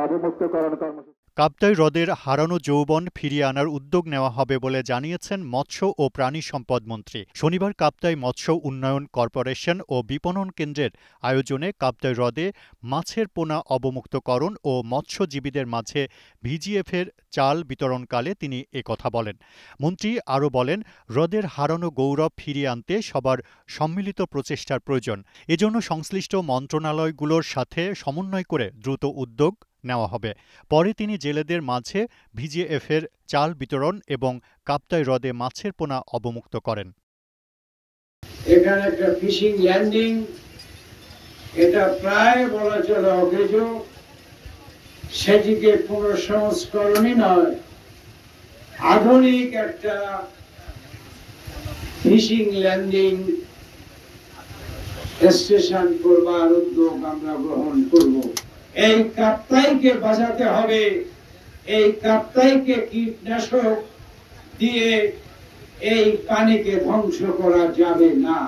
অবমুক্তকরণ কর্মসূচি। কাপ্তাই হ্রদের হারানো যৌবন ফিরিয়ে আনার উদ্যোগ নেওয়া হবে বলে জানিয়েছেন মৎস্য ও প্রাণী সম্পদ মন্ত্রী। শনিবার কাপ্তাই মৎস্য উন্নয়ন কর্পোরেশন ও বিপণন কেন্দ্রের আয়োজনে কাপ্তাই হ্রদে মাছের পোনা অবমুক্তকরণ ও মৎস্যজীবীদের মাঝে ভিজিএফের চাল বিতরণকালে তিনি একথা বলেন। মন্ত্রী আরও বলেন, হ্রদের হারানো গৌরব ফিরিয়ে আনতে সবার সম্মিলিত প্রচেষ্টার প্রয়োজন। এজন্য সংশ্লিষ্ট মন্ত্রণালয়গুলোর সাথে সমন্বয় করে দ্রুত উদ্যোগ নেওয়া হবে। পরে তিনি জেলেদের মাঝে ভিজিএফের চাল বিতরণ এবং কাপ্তাই হ্রদে মাছের পোনা অবমুক্ত করেন। এখানে একটা ফিশিং ল্যান্ডিং, এটা প্রায় বলা চলে অকেজ, সেটিকে পুনঃসংস্করণই নয়, আধুনিক একটা ফিশিং ল্যান্ডিং স্টেশন করবার উদ্যোগ আমরা গ্রহণ করব। এই কাপ্তাইকে বাঁচাতে হবে, এই কাপ্তাইকে কীটনাশক দিয়ে এই পানিকে ধ্বংস করা যাবে না।